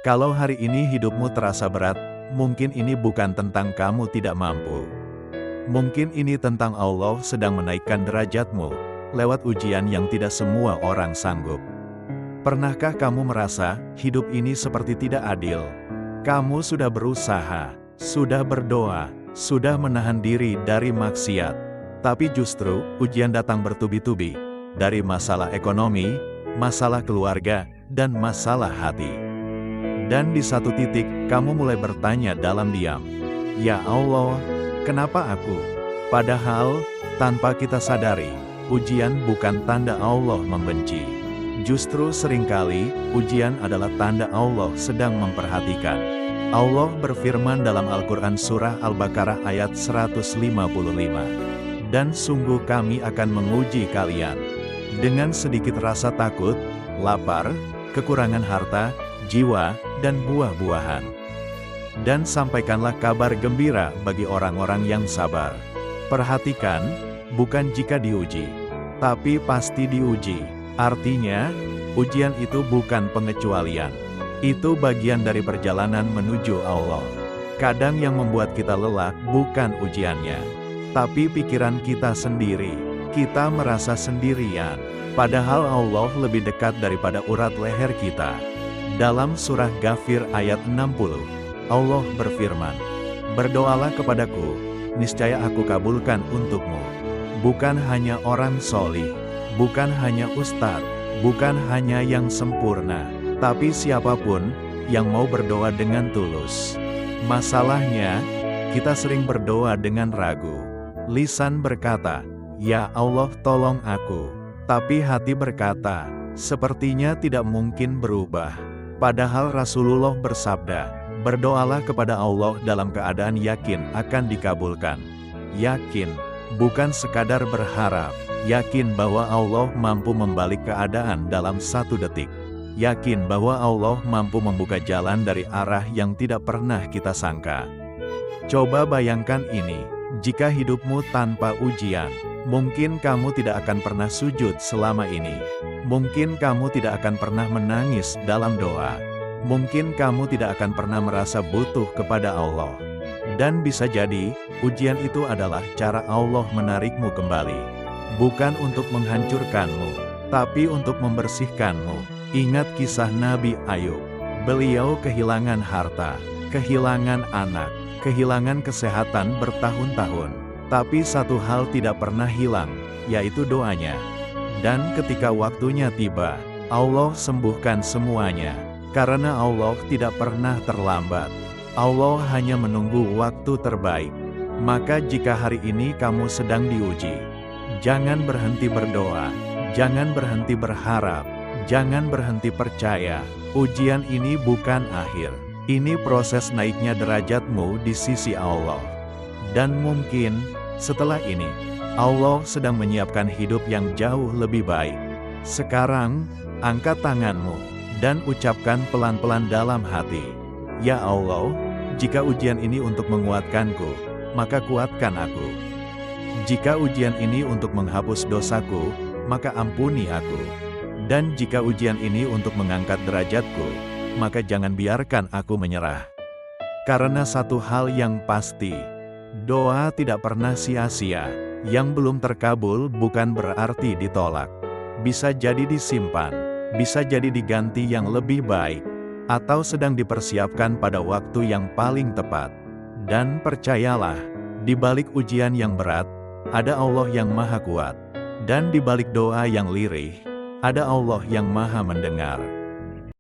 Kalau hari ini hidupmu terasa berat, mungkin ini bukan tentang kamu tidak mampu. Mungkin ini tentang Allah sedang menaikkan derajatmu, lewat ujian yang tidak semua orang sanggup. Pernahkah kamu merasa, hidup ini seperti tidak adil? Kamu sudah berusaha, sudah berdoa, sudah menahan diri dari maksiat. Tapi justru, ujian datang bertubi-tubi, dari masalah ekonomi, masalah keluarga, dan masalah hati. Dan di satu titik, kamu mulai bertanya dalam diam, "Ya Allah, kenapa aku?" Padahal, tanpa kita sadari, ujian bukan tanda Allah membenci. Justru seringkali, ujian adalah tanda Allah sedang memperhatikan. Allah berfirman dalam Al-Quran Surah Al-Baqarah ayat 155, "Dan sungguh kami akan menguji kalian dengan sedikit rasa takut, lapar, kekurangan harta, jiwa, dan buah-buahan. Dan sampaikanlah kabar gembira bagi orang-orang yang sabar." Perhatikan, bukan jika diuji, tapi pasti diuji. Artinya, ujian itu bukan pengecualian. Itu bagian dari perjalanan menuju Allah. Kadang yang membuat kita lelah bukan ujiannya, tapi pikiran kita sendiri. Kita merasa sendirian, padahal Allah lebih dekat daripada urat leher kita. Dalam surah Ghafir ayat 60, Allah berfirman, "Berdoalah kepadaku, niscaya aku kabulkan untukmu." Bukan hanya orang solih, bukan hanya ustadz, bukan hanya yang sempurna, tapi siapapun yang mau berdoa dengan tulus. Masalahnya, kita sering berdoa dengan ragu. Lisan berkata, "Ya Allah, tolong aku." Tapi hati berkata, "Sepertinya tidak mungkin berubah." Padahal Rasulullah bersabda, "Berdoalah kepada Allah dalam keadaan yakin akan dikabulkan." Yakin, bukan sekadar berharap. Yakin bahwa Allah mampu membalik keadaan dalam 1 detik. Yakin bahwa Allah mampu membuka jalan dari arah yang tidak pernah kita sangka. Coba bayangkan ini, jika hidupmu tanpa ujian, mungkin kamu tidak akan pernah sujud selama ini. Mungkin kamu tidak akan pernah menangis dalam doa. Mungkin kamu tidak akan pernah merasa butuh kepada Allah. Dan bisa jadi, ujian itu adalah cara Allah menarikmu kembali. Bukan untuk menghancurkanmu, tapi untuk membersihkanmu. Ingat kisah Nabi Ayub. Beliau kehilangan harta, kehilangan anak, kehilangan kesehatan bertahun-tahun. Tapi satu hal tidak pernah hilang, yaitu doanya. Dan ketika waktunya tiba, Allah sembuhkan semuanya. Karena Allah tidak pernah terlambat. Allah hanya menunggu waktu terbaik. Maka jika hari ini kamu sedang diuji, jangan berhenti berdoa, jangan berhenti berharap, jangan berhenti percaya. Ujian ini bukan akhir. Ini proses naiknya derajatmu di sisi Allah. Dan mungkin, setelah ini, Allah sedang menyiapkan hidup yang jauh lebih baik. Sekarang, angkat tanganmu, dan ucapkan pelan-pelan dalam hati, "Ya Allah, jika ujian ini untuk menguatkanku, maka kuatkan aku. Jika ujian ini untuk menghapus dosaku, maka ampuni aku. Dan jika ujian ini untuk mengangkat derajatku, maka jangan biarkan aku menyerah." Karena satu hal yang pasti, doa tidak pernah sia-sia. Yang belum terkabul bukan berarti ditolak. Bisa jadi disimpan, bisa jadi diganti yang lebih baik, atau sedang dipersiapkan pada waktu yang paling tepat. Dan percayalah, di balik ujian yang berat, ada Allah yang maha kuat. Dan di balik doa yang lirih, ada Allah yang maha mendengar.